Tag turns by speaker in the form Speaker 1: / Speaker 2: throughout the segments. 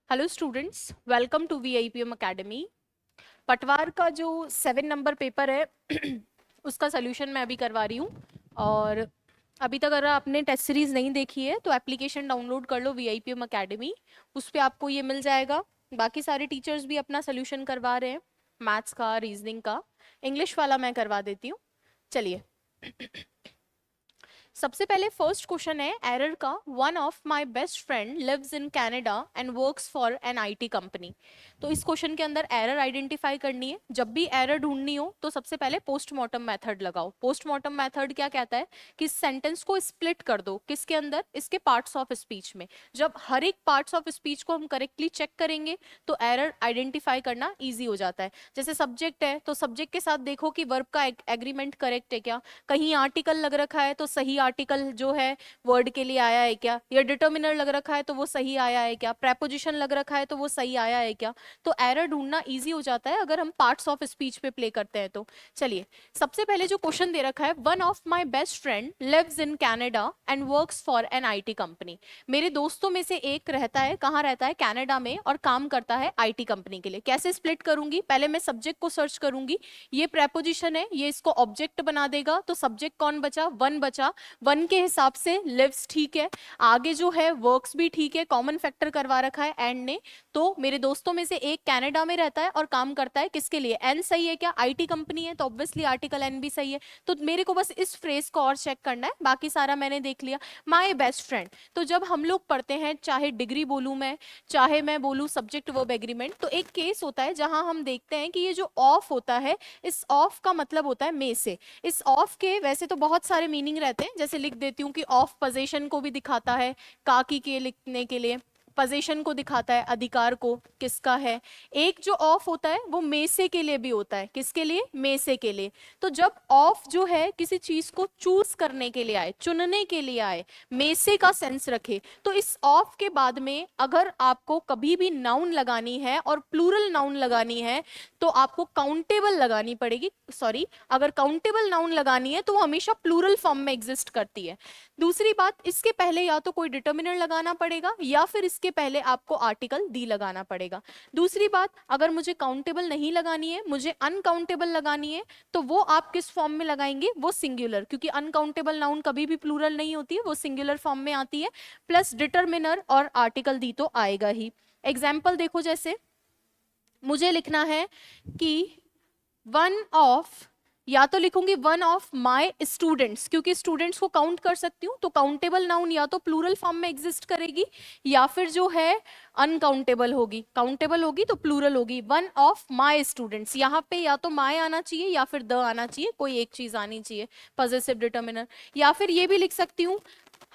Speaker 1: Hello students, welcome to VIPM academy. पटवार का जो 7 नंबर पेपर है उसका सोल्यूशन मैं अभी करवा रही हूँ। और अभी तक अगर आपने टेस्ट सीरीज नहीं देखी है तो एप्लीकेशन डाउनलोड कर लो वीआईपीएम एकेडमी, उस पर आपको ये मिल जाएगा। बाकी सारे टीचर्स भी अपना सोल्यूशन करवा रहे हैं, मैथ्स का, रीजनिंग का। इंग्लिश वाला मैं करवा देती हूँ। चलिए सबसे पहले फर्स्ट क्वेश्चन है एरर का। One of my best friend lives in Canada and works for an IT company. तो इस क्वेश्चन के अंदर एरर आइडेंटिफाई करनी है। जब भी एरर ढूंढनी हो तो सबसे पहले पोस्टमार्टम मेथड लगाओ। पोस्टमार्टम मेथड क्या कहता है कि सेंटेंस को स्प्लिट कर दो, किसके अंदर, इसके पार्ट्स ऑफ स्पीच में। जब हर एक पार्ट्स ऑफ स्पीच को हम करेक्टली चेक करेंगे तो एरर आइडेंटिफाई करना ईजी हो जाता है। जैसे सब्जेक्ट है तो सब्जेक्ट के साथ देखो कि वर्ब का एग्रीमेंट करेक्ट है क्या, कहीं आर्टिकल लग रखा है तो सही आर्टिकल जो है वर्ड के लिए आया है क्या, या डिटर्मिनर लग रखा है तो वो सही आया है क्या, प्रेपोजिशन लग रखा है तो वो सही आया है क्या। तो एरर ढूंढना इजी हो जाता है अगर हम पार्ट्स ऑफ स्पीच पे प्ले करते हैं तो। चलिए सबसे पहले जो क्वेश्चन दे रखा है, one of my best friend lives in Canada and works for an IT company. मेरे दोस्तों में से एक रहता है, कहाँ रहता है, कनाडा में, और काम करता है आईटी कंपनी के लिए। कैसे स्प्लिट करूंगी, पहले मैं सब्जेक्ट को सर्च करूंगी। ये प्रेपोजिशन है, ये इसको ऑब्जेक्ट बना देगा, तो सब्जेक्ट कौन बचा, वन बचा। वन के हिसाब से लिव्स ठीक है, आगे जो है वर्क्स भी ठीक है, कॉमन फैक्टर करवा रखा है एंड ने। तो मेरे दोस्तों में से एक कनाडा में रहता है और काम करता है किसके लिए, एन सही है क्या, आईटी कंपनी है तो ऑब्वियसली आर्टिकल एन भी सही है। तो मेरे को बस इस फ्रेज को और चेक करना है, बाकी सारा मैंने देख लिया। माय बेस्ट फ्रेंड, तो जब हम लोग पढ़ते हैं, चाहे डिग्री बोलूं मैं, चाहे मैं बोलूं सब्जेक्ट वर्ब एग्रीमेंट, तो एक केस होता है जहां हम देखते हैं कि ये जो ऑफ होता है, इस ऑफ का मतलब होता है में से। इस ऑफ के वैसे तो बहुत सारे मीनिंग रहते हैं, जैसे लिख देती हूँ कि ऑफ पोजीशन को भी दिखाता है, काकी के लिखने के लिए पोजीशन को दिखाता है, अधिकार को किसका है। एक जो ऑफ होता है वो में से के लिए भी होता है, किसके लिए, में से के लिए। तो जब ऑफ जो है किसी चीज को चूज करने के लिए आए, चुनने के लिए आए, में से का सेंस रखे, तो इस ऑफ के बाद में अगर आपको कभी भी नाउन लगानी है और प्लूरल नाउन लगानी है तो आपको काउंटेबल लगानी पड़ेगी। सॉरी, अगर काउंटेबल नाउन लगानी है तो वो हमेशा प्लूरल फॉर्म में एग्जिस्ट करती है। दूसरी बात, इसके पहले या तो कोई डिटर्मिनर लगाना पड़ेगा या फिर इसके पहले आपको आर्टिकल दी लगाना पड़ेगा। दूसरी बात, अगर मुझे काउंटेबल नहीं लगानी है, मुझे अनकाउंटेबल लगानी है, तो वो आप किस फॉर्म में लगाएंगे, वो सिंगुलर, क्योंकि अनकाउंटेबल नाउन कभी भी प्लूरल नहीं होती है, वो सिंगुलर फॉर्म में आती है। प्लस डिटर्मिनर और आर्टिकल दी तो आएगा ही। एग्जाम्पल देखो, जैसे मुझे लिखना है कि वन ऑफ, या तो लिखूंगी वन ऑफ माय स्टूडेंट्स, क्योंकि स्टूडेंट्स को काउंट कर सकती हूँ, तो काउंटेबल नाउन या तो प्लूरल फॉर्म में एग्जिस्ट करेगी या फिर जो है अनकाउंटेबल होगी। काउंटेबल होगी तो प्लूरल होगी, वन ऑफ माय स्टूडेंट्स। यहाँ पे या तो माय आना चाहिए या फिर द आना चाहिए, कोई एक चीज आनी चाहिए, पॉजेसिव डिटर्मिनर। या फिर ये भी लिख सकती हूँ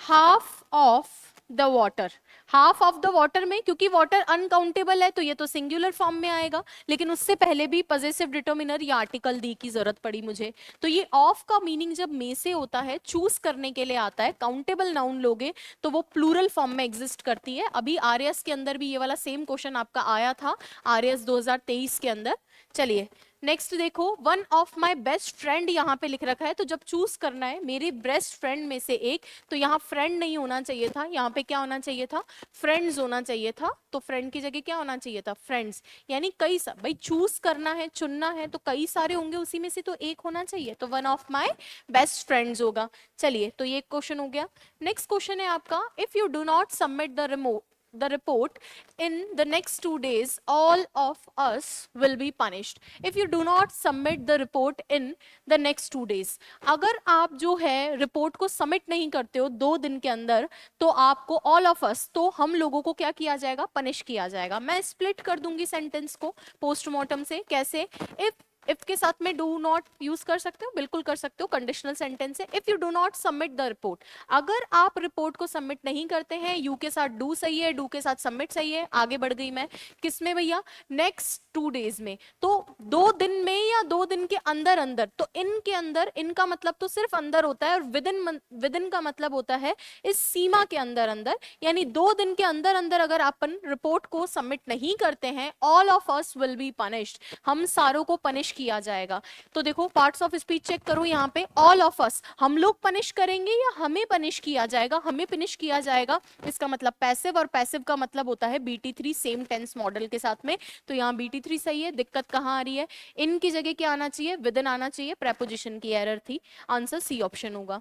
Speaker 1: half of the water. Half of the water में, क्योंकि वाटर अनकाउंटेबल है तो ये तो सिंगुलर फॉर्म में आएगा, लेकिन उससे पहले भी पॉजेसिव डिटर्मिनर या आर्टिकल दी की जरूरत पड़ी मुझे। तो ये ऑफ का मीनिंग जब में से होता है, चूज करने के लिए आता है, काउंटेबल नाउन लोगे तो वो प्लूरल फॉर्म में एग्जिस्ट करती है। अभी आरएएस के अंदर भी ये वाला सेम क्वेश्चन आपका आया था, आरएएस 2023 के अंदर। चलिए नेक्स्ट देखो, one of my best friend यहाँ पे लिख रखा है, तो जब चूज करना है मेरे बेस्ट फ्रेंड में से एक, तो यहाँ फ्रेंड नहीं होना चाहिए था, यहाँ पे क्या होना चाहिए था, फ्रेंड्स होना चाहिए था। तो फ्रेंड की जगह क्या होना चाहिए था, फ्रेंड्स। यानी कई सा, भाई चूज करना है, चुनना है, तो कई सारे होंगे, उसी में से तो एक होना चाहिए, तो one of my best friends होगा। चलिए तो ये क्वेश्चन हो गया। नेक्स्ट क्वेश्चन है आपका, if you do not submit the report in the next 2 days, all of us will be punished. If you do not submit the report in the next 2 days, अगर आप जो है report को submit नहीं करते हो 2 दिन के अंदर, तो आपको ऑल ऑफ अस, तो हम लोगों को क्या किया जाएगा, पनिश किया जाएगा। मैं स्प्लिट कर दूंगी सेंटेंस को पोस्टमार्टम से, कैसे, इफ के साथ में डू नॉट यूज कर सकते हो, बिल्कुल कर सकते हो, कंडीशनल सेंटेंस है। If you do not submit the report, अगर आप रिपोर्ट को सबमिट नहीं करते हैं, यू के साथ डू सही है, डू के साथ सबमिट सही है, आगे बढ़ गई मैं, किसमें भैया, नेक्स्ट 2 days में, तो 2 दिन में या 2 दिन के अंदर अंदर, तो इनके अंदर, इनका मतलब तो सिर्फ अंदर होता है, और विद इन का मतलब होता है इस सीमा के अंदर अंदर, यानी 2 दिन के अंदर अंदर अगर अपन रिपोर्ट को सबमिट नहीं करते हैं, all of us will be punished, हम सारों को पनिश किया जाएगा। तो देखो पार्ट्स ऑफ स्पीच चेक करो यहाँ पे, ऑल ऑफ अस, हम लोग पनिश करेंगे या हमें पनिश किया जाएगा, हमें पनिश किया जाएगा, इसका मतलब पैसिव, और पैसिव का मतलब होता है BT3 सेम टेंस मॉडल के साथ में। तो यहाँ BT3 सही है। दिक्कत कहाँ आ रही है, इनकी जगह क्या आना चाहिए, विद इन आना चाहिए, प्रेपोजिशन की एरर थी, आंसर सी ऑप्शन होगा।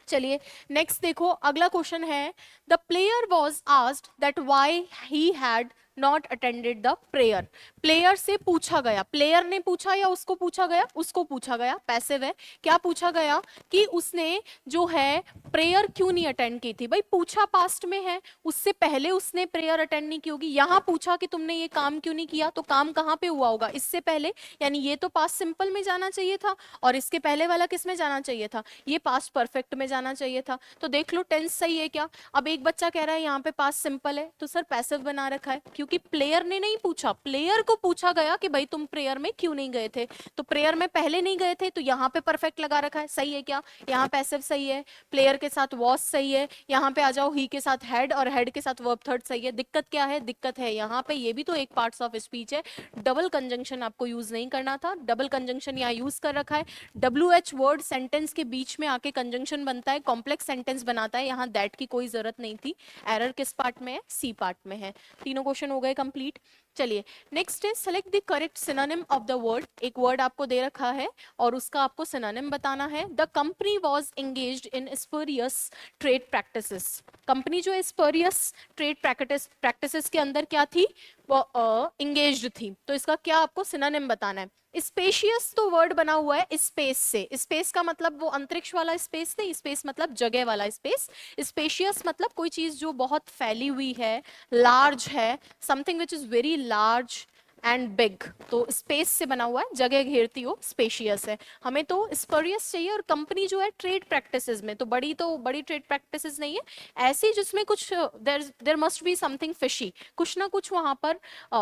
Speaker 1: चलिए नेक्स्ट देखो, अगला क्वेश्चन है, the player was asked that why he had not attended the prayer. Player से पूछा गया, प्लेयर ने पूछा या उसको पूछा गया, उसको पूछा गया, पैसिव है। क्या पूछा गया कि उसने जो है प्रेयर क्यों नहीं अटेंड की थी। भाई पूछा पास्ट में है, उससे पहले उसने प्रेयर अटेंड नहीं की होगी। यहाँ पूछा कि तुमने ये काम क्यों नहीं किया, तो काम कहाँ पे हुआ होगा, इससे पहले, यानी ये तो पास्ट सिंपल में जाना चाहिए था, और इसके पहले वाला किस में जाना चाहिए था, ये पास्ट परफेक्ट में जाना चाहिए था। तो देख लो टेंस सही है क्या। अब एक बच्चा कह रहा है यहाँ पे पास्ट सिंपल है, तो सर पैसिव बना रखा है, क्योंकि प्लेयर ने नहीं पूछा, प्लेयर को पूछा गया कि भाई तुम प्रेयर में क्यों नहीं गए थे, तो प्रेयर में पहले नहीं गए थे, तो यहाँ पे परफेक्ट लगा रखा है, सही है क्या। यहाँ पैसिव सही है, प्लेयर के साथ वॉज सही है, यहाँ पे आ जाओ ही के साथ हैड, और हैड के साथ वर्ब थर्ड सही है। दिक्कत क्या है, दिक्कत है यहाँ पे, ये भी तो एक पार्ट्स ऑफ स्पीच है, डबल कंजंक्शन आपको यूज नहीं करना था, डबल कंजंक्शन यहाँ यूज कर रखा है। WH वर्ड सेंटेंस के बीच में आके कंजंक्शन बनता है, कॉम्प्लेक्स सेंटेंस बनाता है, यहाँ दैट की कोई जरूरत नहीं थी। एरर किस पार्ट में है, सी पार्ट में है। तीनों क्वेश्चन हो गए कंप्लीट। चलिए नेक्स्ट है, select the correct synonym of the word. एक वर्ड आपको दे रखा है और उसका आपको सिनोनिम बताना है। The company was engaged in spurious trade practices. Company जो स्पूरियस ट्रेड प्रैक्टिसेस के अंदर क्या थी, वो एंगेज्ड थी। तो इसका क्या आपको सिनोनिम बताना है। स्पेशियस तो वर्ड बना हुआ है स्पेस से, स्पेस का मतलब वो अंतरिक्ष वाला स्पेस नहीं, स्पेस मतलब जगह वाला स्पेस। स्पेशियस मतलब कोई चीज जो बहुत फैली हुई है, लार्ज है, something which is very large and big. तो स्पेस से बना हुआ है, जगह घेरती हो, स्पेशियस है। हमें तो स्पेरियस चाहिए, और कंपनी जो है ट्रेड प्रैक्टिसेस में, तो बड़ी ट्रेड प्रैक्टिसेस नहीं है, ऐसी जिसमें कुछ there must be something fishy, कुछ ना कुछ वहां पर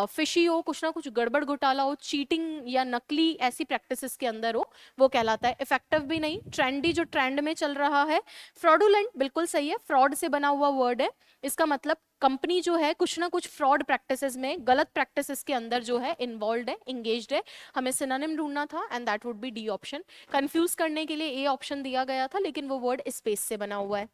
Speaker 1: फिशी हो, कुछ ना कुछ गड़बड़ घोटाला हो, चीटिंग या नकली ऐसी प्रैक्टिसेस के अंदर हो, वो कहलाता है। इफेक्टिव भी नहीं, ट्रेंडी जो ट्रेंड में चल रहा है। फ्रॉडुलेंट बिल्कुल सही है, फ्रॉड से बना हुआ वर्ड है, इसका मतलब कंपनी जो है कुछ ना कुछ फ्रॉड प्रैक्टिसेस में, गलत प्रैक्टिसेस के अंदर जो है इन्वॉल्व है, एंगेज्ड है। हमें सिनोनिम ढूंढना था and that would be D option. Confuse करने के लिए ए ऑप्शन दिया गया था, लेकिन वो वर्ड स्पेस से बना हुआ है।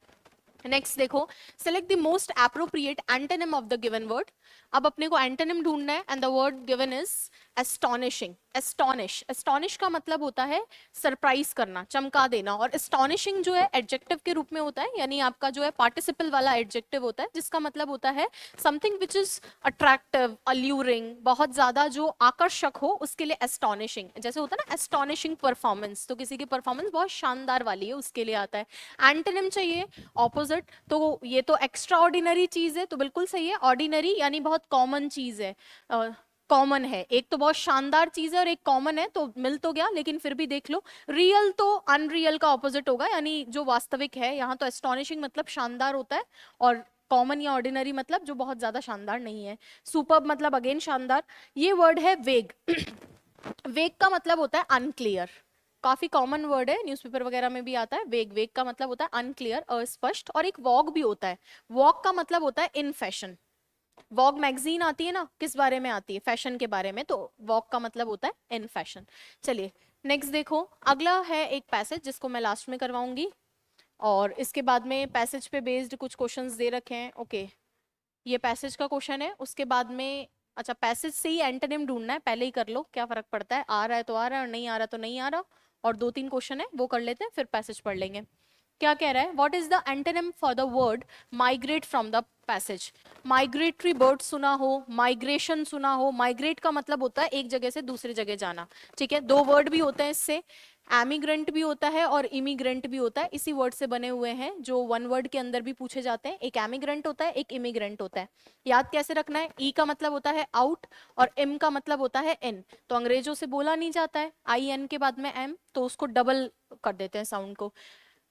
Speaker 1: नेक्स्ट देखो, select the most appropriate antonym of the given word. अब अपने को एंटोनिम ढूंढना है and the word given is astonishing. Astonish, astonish का मतलब होता है सरप्राइज करना, चमका देना, और एस्टोनिशिंग जो है एडजेक्टिव के रूप में होता है, यानी आपका जो है पार्टिसिपल वाला एडजेक्टिव होता है, जिसका मतलब होता है समथिंग विच इज अट्रैक्टिव, अल्यूरिंग, बहुत ज्यादा जो आकर्षक हो, उसके लिए एस्टोनिशिंग। जैसे होता है ना एस्टोनिशिंग परफॉर्मेंस, तो किसी की परफॉर्मेंस बहुत शानदार वाली है, उसके लिए आता है। एंटोनिम चाहिए ऑपोजिट, तो ये तो एक्स्ट्रा ऑर्डिनरी चीज है, तो बिल्कुल सही है। ऑर्डिनरी यानी बहुत कॉमन चीज है, कॉमन है। एक तो बहुत शानदार चीज है और एक कॉमन है, तो मिल तो गया, लेकिन फिर भी देख लो। रियल तो अनरियल का ऑपोजिट होगा, यानी जो वास्तविक है। यहाँ तो एस्टोनिशिंग मतलब शानदार होता है, और कॉमन या ऑर्डिनरी मतलब जो बहुत ज्यादा शानदार नहीं है। सुपर्ब मतलब अगेन शानदार। ये वर्ड है वेग। वेग का मतलब होता है अनक्लियर, काफी कॉमन वर्ड है, न्यूज़पेपर वगैरह में भी आता है। वेग, वेग का मतलब होता है अनक्लियर, अस्पष्ट। और एक वॉग भी होता है, वॉग का मतलब होता है इन फैशन। वॉग मैगजीन आती है ना, किस बारे में आती है, फैशन के बारे में, तो वॉग का मतलब होता है इन फैशन। चलिए नेक्स्ट देखो, अगला है एक पैसेज जिसको मैं लास्ट में करवाऊंगी, और इसके बाद में पैसेज पे बेस्ड कुछ क्वेश्चंस दे रखे हैं। ओके, ये पैसेज का क्वेश्चन है, उसके बाद में, अच्छा पैसेज से ही एंटोनिम ढूंढना है, पहले ही कर लो, क्या फर्क पड़ता है, आ रहा है तो आ रहा है, और नहीं आ रहा तो नहीं आ रहा। और दो तीन क्वेश्चन है वो कर लेते हैं, फिर पैसेज पढ़ लेंगे। क्या कह रहा है, what is the antonym for the word migrate from the passage. Migratory bird सुना हो, माइग्रेशन सुना हो। माइग्रेट का मतलब होता है एक जगह से दूसरी जगह जाना, ठीक है। दो वर्ड भी होते हैं इससे, एमिग्रेंट भी होता है और इमिग्रेंट भी होता है, इसी वर्ड से बने हुए हैं, जो वन वर्ड के अंदर भी पूछे जाते हैं। एक एमिग्रेंट होता है, एक इमिग्रेंट होता है। याद कैसे रखना है, ई का मतलब होता है आउट और एम का मतलब होता है इन। तो अंग्रेजों से बोला नहीं जाता है आई एन के बाद में एम, तो उसको डबल कर देते हैं साउंड को।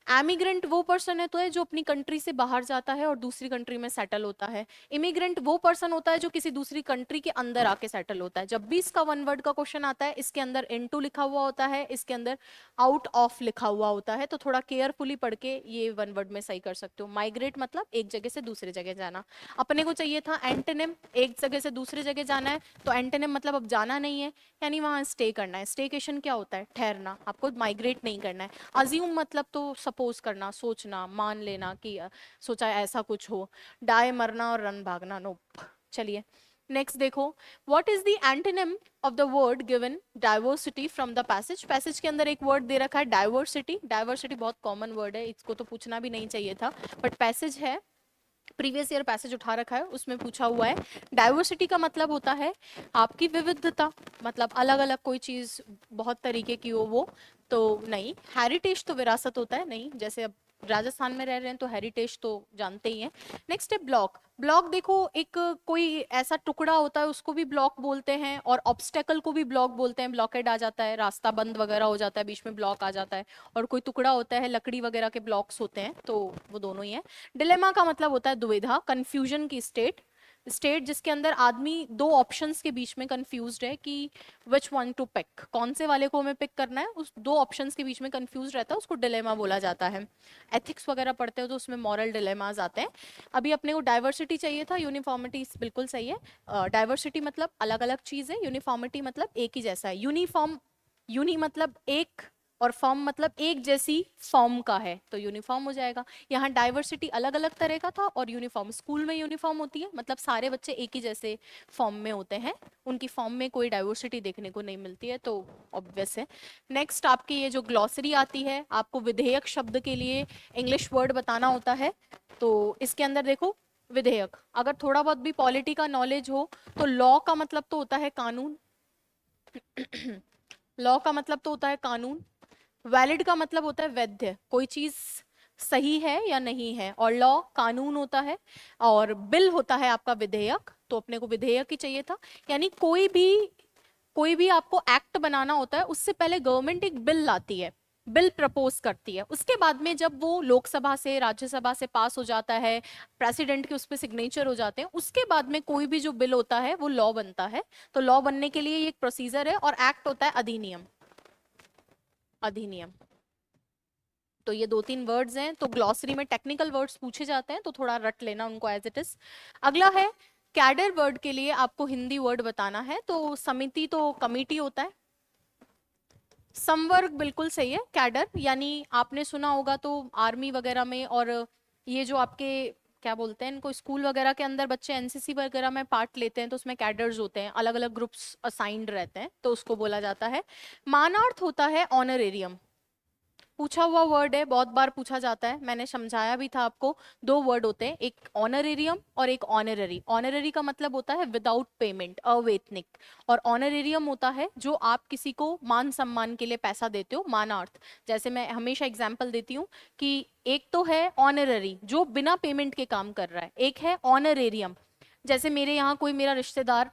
Speaker 1: एमिग्रेंट वो पर्सन है तो है जो अपनी कंट्री से बाहर जाता है और दूसरी कंट्री में सेटल होता है। इमिग्रेंट वो पर्सन होता है जो किसी दूसरी कंट्री के अंदर आके सेटल होता है। जब भी इसका वन वर्ड का क्वेश्चन आता है, इसके अंदर इनटू लिखा हुआ होता है, इसके अंदर आउट ऑफ लिखा हुआ होता है, तो थोड़ा केयरफुली पढ़ के ये वन वर्ड में सही कर सकते हो। माइग्रेट मतलब एक जगह से दूसरी जगह जाना। अपने को चाहिए था एंटोनिम, एक जगह से दूसरी जगह जाना है, तो एंटोनिम मतलब अब जाना नहीं है, यानी वहां स्टे करना है। स्टेकेशन क्या होता है? ठहरना। आपको माइग्रेट नहीं करना है। अज्यूम मतलब तो सपोज करना, सोचना, मान लेना कि सोचा ऐसा कुछ हो। डाई मरना और रन भागना, नो। चलिए नेक्स्ट देखो, what is the antonym of the word given diversity from the passage. Passage के अंदर एक वर्ड दे रखा है डाइवर्सिटी। डाइवर्सिटी बहुत कॉमन वर्ड है, इसको तो पूछना भी नहीं चाहिए था, बट पैसेज है, प्रीवियस ईयर पैसेज उठा रखा है, उसमें पूछा हुआ है। डाइवर्सिटी का मतलब होता है आपकी विविधता, मतलब अलग अलग कोई चीज बहुत तरीके की हो वो, तो नहीं। हेरिटेज तो विरासत होता है, नहीं। जैसे अब राजस्थान में रह रहे हैं तो हेरिटेज तो जानते ही हैं। नेक्स्ट है ब्लॉक। ब्लॉक देखो, एक कोई ऐसा टुकड़ा होता है उसको भी ब्लॉक बोलते हैं, और ऑब्स्टेकल को भी ब्लॉक बोलते हैं। ब्लॉकेड आ जाता है, रास्ता बंद वगैरह हो जाता है, बीच में ब्लॉक आ जाता है। और कोई टुकड़ा होता है, लकड़ी वगैरह के ब्लॉक्स होते हैं, तो वो दोनों ही है। डिलेमा का मतलब होता है दुविधा, कंफ्यूजन की स्टेट। स्टेट जिसके अंदर आदमी दो ऑप्शंस के बीच में कंफ्यूज्ड है कि विच वन टू पिक, कौन से वाले को हमें पिक करना है, उस दो ऑप्शंस के बीच में कंफ्यूज रहता है, उसको डिलेमा बोला जाता है। एथिक्स वगैरह पढ़ते हो तो उसमें मॉरल डिलेमाज आते हैं। अभी अपने को डाइवर्सिटी चाहिए था, यूनिफॉर्मिटी बिल्कुल सही है। डाइवर्सिटी मतलब अलग अलग चीज है, यूनिफॉर्मिटी मतलब एक ही जैसा है। यूनिफॉर्म, यूनि मतलब एक, और फॉर्म मतलब एक जैसी फॉर्म का है, तो यूनिफॉर्म हो जाएगा। यहाँ डाइवर्सिटी अलग अलग तरह का था, और यूनिफॉर्म, स्कूल में यूनिफॉर्म होती है मतलब सारे बच्चे एक ही जैसे फॉर्म में होते हैं, उनकी फॉर्म में कोई डाइवर्सिटी देखने को नहीं मिलती है, तो ऑब्वियस है। नेक्स्ट आपकी ये जो ग्लॉसरी आती है, आपको विधेयक शब्द के लिए इंग्लिश वर्ड बताना होता है। तो इसके अंदर देखो, विधेयक, अगर थोड़ा बहुत भी पॉलिटी का नॉलेज हो तो लॉ का मतलब तो होता है कानून। लॉ का मतलब तो होता है कानून। वैलिड का मतलब होता है वैध, कोई चीज सही है या नहीं है, और लॉ कानून होता है। और बिल होता है आपका विधेयक, तो अपने को विधेयक ही चाहिए था। यानी कोई भी आपको एक्ट बनाना होता है, उससे पहले गवर्नमेंट एक बिल लाती है, बिल प्रपोज करती है। उसके बाद में जब वो लोकसभा से, राज्यसभा से पास हो जाता है, प्रेसिडेंट के उस पर सिग्नेचर हो जाते हैं, उसके बाद में कोई भी जो बिल होता है वो लॉ बनता है। तो लॉ बनने के लिए ये एक प्रोसीजर है, और एक्ट होता है अधिनियम। अधिनियम। तो ये दो तीन वर्ड्स हैं, तो ग्लॉसरी में टेक्निकल वर्ड्स पूछे जाते हैं, तो थोड़ा रट लेना उनको एज इट इज। अगला है कैडर वर्ड के लिए आपको हिंदी वर्ड बताना है, तो समिति तो कमिटी होता है। समवर्ग बिल्कुल सही है। कैडर यानी आपने सुना होगा तो आर्मी वगैरह में, और ये जो आपके क्या बोलते हैं इनको, स्कूल वगैरह के अंदर बच्चे एनसीसी वगैरह में पार्ट लेते हैं, तो उसमें कैडर्स होते हैं, अलग अलग ग्रुप्स असाइंड रहते हैं, तो उसको बोला जाता है। मानार्थ होता है ऑनरेरियम। पूछा हुआ वर्ड है, बहुत बार पूछा जाता है, मैंने समझाया भी था आपको। दो वर्ड होते हैं, एक ऑनरेरियम और एक ऑनररी। ऑनररी का मतलब होता है विदाउट पेमेंट, अवेतनिक। और ऑनरेरियम होता है जो आप किसी को मान सम्मान के लिए पैसा देते हो, मानार्थ। जैसे मैं हमेशा एग्जाम्पल देती हूँ कि एक तो है ऑनररी जो बिना पेमेंट के काम कर रहा है, एक है ऑनरेरियम। जैसे मेरे यहाँ कोई मेरा रिश्तेदार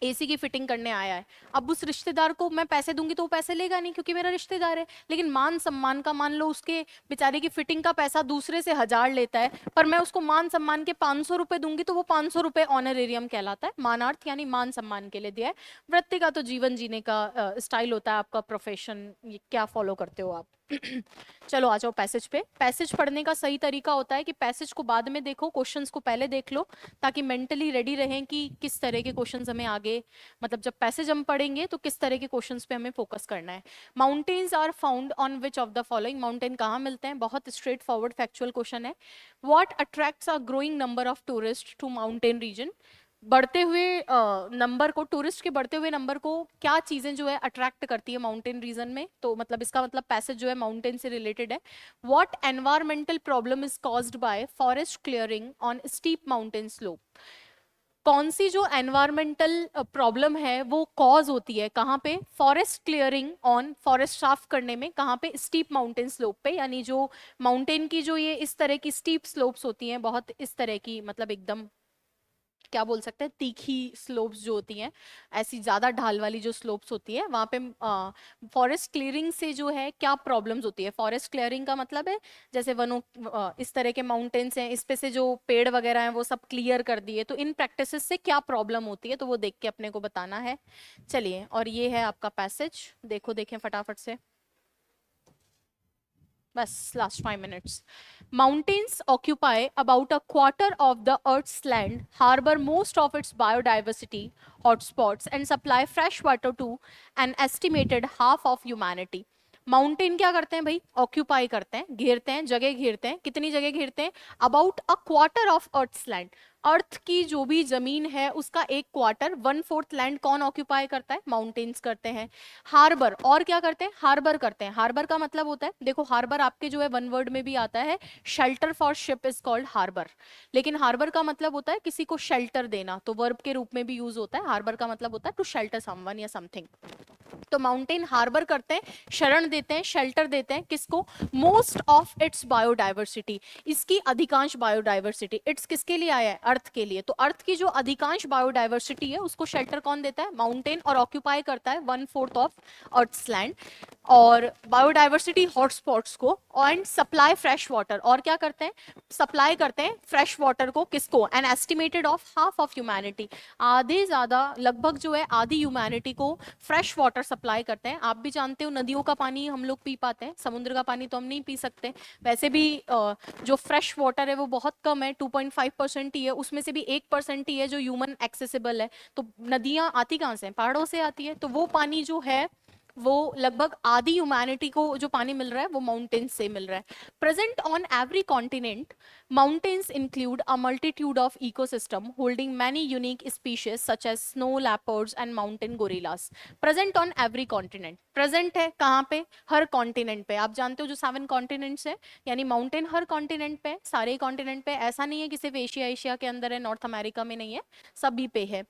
Speaker 1: एसी की फिटिंग करने आया है, अब उस रिश्तेदार को मैं पैसे दूंगी तो वो पैसे लेगा नहीं, क्योंकि मेरा रिश्तेदार है। लेकिन मान सम्मान का, मान लो उसके बेचारे की फिटिंग का पैसा दूसरे से 1000 लेता है, पर मैं उसको मान सम्मान के 500 रुपए दूंगी, तो वो 500 रुपए ऑनरेरियम कहलाता है। मानार्थ यानी मान सम्मान के लिए दिया है। वृत्ति का तो जीवन जीने का स्टाइल होता है, आपका प्रोफेशन, क्या फॉलो करते हो आप। चलो आ जाओ पैसेज पे। पैसेज पढ़ने का सही तरीका होता है कि पैसेज को बाद में देखो, क्वेश्चंस को पहले देख लो, ताकि मेंटली रेडी रहें कि किस तरह के क्वेश्चंस हमें आगे, मतलब जब पैसेज हम पढ़ेंगे तो किस तरह के क्वेश्चंस पे हमें फोकस करना है। Mountains are found on which of the following. Mountain कहाँ मिलते हैं? बहुत स्ट्रेट फॉरवर्ड फैक्चुअल क्वेश्चन है। What attracts a growing number of tourist to mountain region. बढ़ते हुए नंबर को, टूरिस्ट के बढ़ते हुए नंबर को क्या चीजें जो है अट्रैक्ट करती है माउंटेन रीजन में, तो मतलब इसका मतलब पैसेज जो है माउंटेन से रिलेटेड है। What environmental problem is caused by forest clearing on steep mountain slope. कौन सी जो एनवायरमेंटल प्रॉब्लम है वो कॉज होती है कहाँ पे? फॉरेस्ट क्लियरिंग ऑन, फॉरेस्ट साफ करने में, कहाँ पे? स्टीप माउंटेन स्लोप पे। यानी जो माउंटेन की जो ये इस तरह की स्टीप स्लोप्स होती हैं, बहुत इस तरह की, मतलब एकदम क्या बोल सकते हैं, तीखी स्लोप्स जो होती हैं, ऐसी ज्यादा ढाल वाली जो स्लोप्स होती है वहां पे फॉरेस्ट क्लियरिंग से जो है क्या प्रॉब्लम्स होती है। फॉरेस्ट क्लियरिंग का मतलब है जैसे वनों इस तरह के माउंटेन्स हैं, इस पे से जो पेड़ वगैरह हैं वो सब क्लियर कर दिए, तो इन प्रैक्टिसेस से क्या प्रॉब्लम होती है, तो वो देख के अपने को बताना है। चलिए, और ये है आपका पैसेज, देखो देखें फटाफट से, बस last 5 minutes. Mountains occupy about a quarter of the Earth's land, harbor most of its biodiversity hotspots, and supply fresh water to an estimated half of humanity. Mountain क्या करते हैं भाई, ऑक्यूपाई करते हैं, घेरते हैं, जगह घेरते हैं। कितनी जगह घेरते हैं? About a quarter of earth's land. Earth की जो भी जमीन है उसका एक क्वार्टर, 1/4 लैंड कौन ऑक्यूपाई करता है? माउंटेन्स करते हैं। हार्बर, और क्या करते हैं? हार्बर करते हैं। हार्बर का मतलब होता है, देखो हार्बर आपके जो है वन वर्ड में भी आता है, shelter for ship is called harbour. लेकिन हार्बर का मतलब होता है किसी को शेल्टर देना, तो वर्ब के रूप में भी यूज होता है। हार्बर का मतलब होता है टू शेल्टर समवन या समथिंग। तो माउंटेन हार्बर करते हैं, शरण देते हैं, शेल्टर देते हैं, किसको? मोस्ट ऑफ इट्स बायोडाइवर्सिटी, इसकी अधिकांश बायोडाइवर्सिटी। इट्स किसके लिए आया है? अर्थ के लिए। तो अर्थ की जो अधिकांश बायोडाइवर्सिटी है उसको शेल्टर कौन देता है? माउंटेन, और ऑक्यूपाई करता है 1/4 ऑफ अर्थ्स लैंड। और बायोडाइवर्सिटी हॉटस्पॉट्स को, एंड सप्लाई फ्रेश वाटर, और क्या करते हैं? सप्लाई करते हैं फ्रेश वाटर को, किसको? An estimated of half of humanity, आधे ज्यादा, लगभग जो है आधी ह्यूमैनिटी को फ्रेश वाटर सप्लाई करते हैं। आप भी जानते हो नदियों का पानी हम लोग पी पाते हैं, समुद्र का पानी तो हम नहीं पी सकते। वैसे भी जो फ्रेश वाटर है वो बहुत कम है, 2.5% ही है, उसमें से भी 1% ही है जो ह्यूमन एक्सेसिबल है। तो नदियां आती कहाँ से? पहाड़ों से आती है। तो वो पानी जो है वो लगभग आधी ह्यूमैनिटी को जो पानी मिल रहा है वो माउंटेन्स से मिल रहा है। Present on every continent, mountains include a multitude of ecosystem holding many unique species such as snow leopards and mountain gorillas. Present on every continent. Present है कहाँ पे? हर कॉन्टिनेंट पे। आप जानते हो जो 7 कॉन्टिनेंट्स है, यानी माउंटेन हर कॉन्टिनेंट पे, सारे कॉन्टिनेंट पे। ऐसा नहीं है कि सिर्फ एशिया एशिया के अंदर है, नॉर्थ अमेरिका में नहीं है, सभी पे है।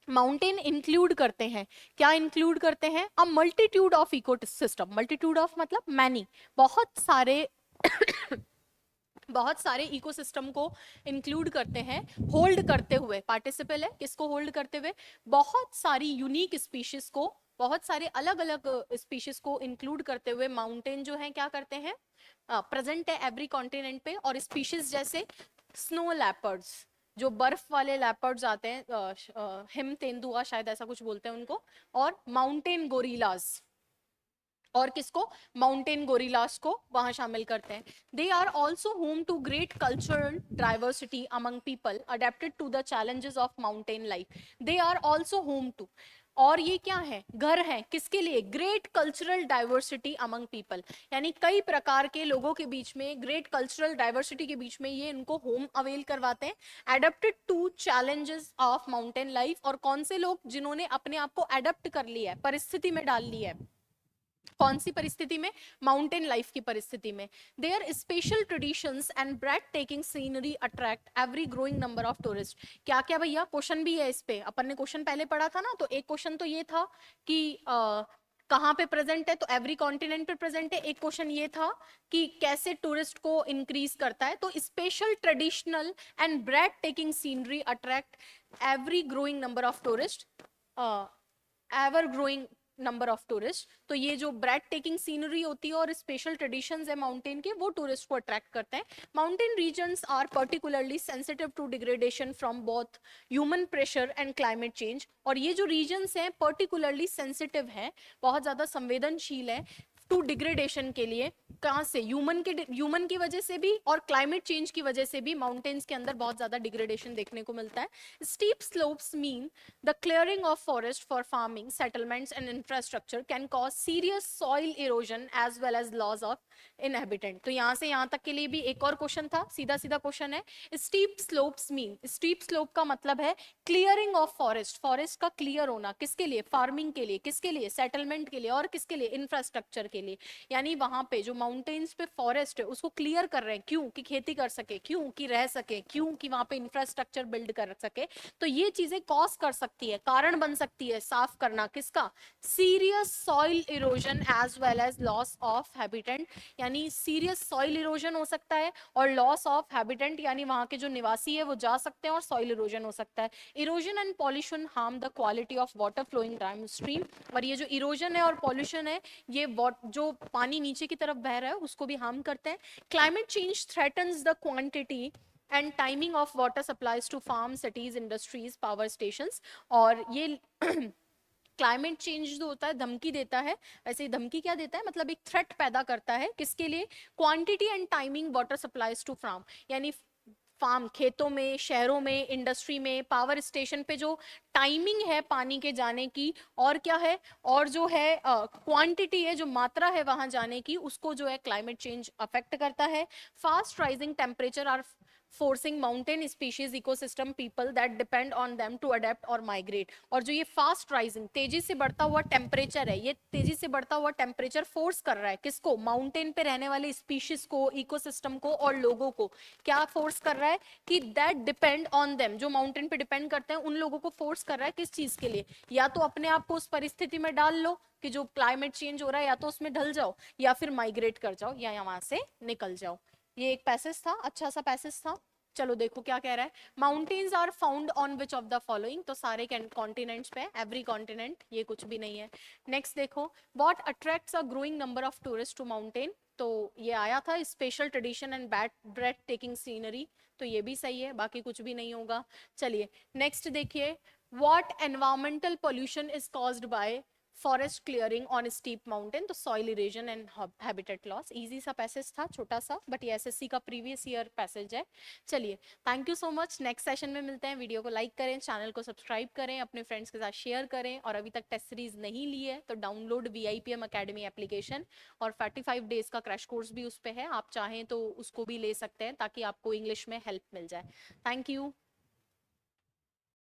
Speaker 1: माउंटेन इंक्लूड करते हैं, क्या इंक्लूड करते हैं? A multitude of ecosystem. Multitude of मतलब मैनी, बहुत सारे बहुत सारे इकोसिस्टम को इंक्लूड करते हैं, होल्ड करते हुए। पार्टिसिपल है, किसको होल्ड करते हुए? बहुत सारी यूनिक स्पीशीज को, बहुत सारे अलग अलग स्पीशीज को इंक्लूड करते हुए माउंटेन जो है क्या करते हैं? प्रेजेंट है एवरी कॉन्टिनेंट पे। और स्पीशीज जैसे स्नो लेपर्ड्स, जो बर्फ वाले लेपर्ड्स आते हैं, हिम तेंदुआ शायद ऐसा कुछ बोलते हैं उनको, और माउंटेन गोरिलास, और किसको? माउंटेन गोरिलास को वहां शामिल करते हैं। They are also home to great cultural diversity among people adapted to the challenges of mountain life. They are also home to, और ये क्या है? घर है, किसके लिए? Great cultural diversity among people, यानी कई प्रकार के लोगों के बीच में, ग्रेट कल्चरल डाइवर्सिटी के बीच में ये इनको होम अवेल करवाते हैं। Adapted to challenges of mountain life, और कौन से लोग? जिन्होंने अपने आप को एडेप्ट कर लिया है, परिस्थिति में डाल लिया है। कौन सी परिस्थिति में? माउंटेन लाइफ की परिस्थिति में। Their special traditions and bread taking scenery attract every growing number of tourist. क्या क्या भैया? क्वेश्चन भी है इस पे, अपन ने क्वेश्चन पहले पढ़ा था ना, तो एक क्वेश्चन तो ये था कि कहाँ पे प्रेजेंट है, तो एवरी कॉन्टिनेंट पे प्रेजेंट है। एक क्वेश्चन ये था कि कैसे टूरिस्ट को इंक्रीज करता है, तो special traditional and bread taking scenery attract every growing number of tourist, ever growing number of tourist. तो ये जो ब्रेड टेकिंग सीनरी होती है और स्पेशल ट्रेडिशंस है माउंटेन के, वो टूरिस्ट को अट्रैक्ट करते हैं। Mountain regions are particularly sensitive to degradation from both human pressure and climate change. और ये जो रीजन्स हैं पर्टिकुलरली सेंसिटिव है, बहुत ज्यादा संवेदनशील है टू डिग्रेडेशन के लिए। कहाँ से? ह्यूमन की वजह से भी और क्लाइमेट चेंज की वजह से भी माउंटेन्स के अंदर बहुत ज्यादा डिग्रेडेशन देखने को मिलता है। Steep slopes mean the clearing of forest for farming, settlements and infrastructure can cause serious soil erosion as well as loss of inhabitant. तो यहाँ से यहाँ तक के लिए भी एक और क्वेश्चन था, सीधा सीधा क्वेश्चन है। Steep slopes mean, steep slope का मतलब है क्लियरिंग ऑफ फॉरेस्ट, फॉरेस्ट का क्लियर होना, किसके लिए? फार्मिंग के लिए, किसके लिए? सेटलमेंट के लिए, और किसके लिए? इंफ्रास्ट्रक्चर के लिए, यानी वहां पे जो माउंटेन्स पे फॉरेस्ट है उसको क्लियर कर रहे हैं, क्यों कि खेती कर सके, क्यों कि रह सके, क्यों कि वहां पे इंफ्रास्ट्रक्चर बिल्ड कर सके। तो ये चीजें कॉज कर सकती है, कारण बन सकती है साफ करना किसका, serious soil erosion as well as loss of habitat, यानी सीरियस सॉइल इरोजन हो सकता है और लॉस ऑफ हैबिटेट, यानी वहां के जो निवासी है वो जा सकते हैं और सॉइल इरोजन हो सकता है। Erosion and pollution harm the quality of water flowing down stream, और ये जो इरोजन है और पॉल्यूशन है ये जो पानी नीचे की तरफ बह रहा है उसको भी हार्म करते हैं। Climate change threatens the quantity and timing of water supplies to farm cities industries power stations, और ये क्लाइमेट चेंज जो होता है धमकी देता है, वैसे धमकी क्या देता है, मतलब एक थ्रेट पैदा करता है किसके लिए, quantity and timing water supplies to farm, यानी फार्म खेतों में, शहरों में, इंडस्ट्री में, पावर स्टेशन पे जो टाइमिंग है पानी के जाने की, और क्या है, और जो है क्वांटिटी है, जो मात्रा है वहां जाने की, उसको जो है क्लाइमेट चेंज अफेक्ट करता है। Fast rising temperature are forcing mountain species ecosystem people that depend on them to adapt or migrate, और जो ये फास्ट राइजिंग तेजी से बढ़ता हुआ टेम्परेचर है, ये तेजी से बढ़ता हुआ टेम्परेचर फोर्स कर रहा है किसको, माउंटेन पे रहने वाले स्पीशीज को, इकोसिस्टम को और लोगों को, क्या फोर्स कर रहा है कि दैट डिपेंड ऑन देम, जो माउंटेन पे डिपेंड करते हैं उन लोगों को फोर्स कर रहा है किस चीज के लिए, या तो अपने आप को उस परिस्थिति में डाल लो कि जो क्लाइमेट चेंज हो रहा है, या तो उसमें ढल जाओ या फिर माइग्रेट कर जाओ या वहां से निकल जाओ। ये एक पैसेज था, अच्छा सा पैसेज था। चलो देखो क्या कह रहा है, mountains are found on which of the following, तो सारे कॉन्टिनेंट्स पे, एवरी कॉन्टिनेंट, ये कुछ भी नहीं है। नेक्स्ट देखो, what attracts a growing number of tourist to mountain, तो ये आया था special tradition and breathtaking scenery, तो ये भी सही है, बाकी कुछ भी नहीं होगा। चलिए नेक्स्ट देखिए, what environmental pollution is caused by forest clearing on steep mountain, तो soil erosion and habitat loss, easy सा पैसेज था, छोटा सा, बट ये एसएससी का प्रीवियस ईयर पैसेज है। चलिए thank you so much, next session में मिलते हैं। वीडियो को लाइक करें, चैनल को सब्सक्राइब करें, अपने फ्रेंड्स के साथ शेयर करें, और अभी तक टेस्ट सीरीज नहीं ली है तो डाउनलोड VIPM अकेडमी एप्लीकेशन, और 45 डेज का क्रैश कोर्स भी उस पर है, आप चाहें तो उसको भी ले सकते हैं ताकि आपको इंग्लिश में हेल्प मिल जाए। Thank you.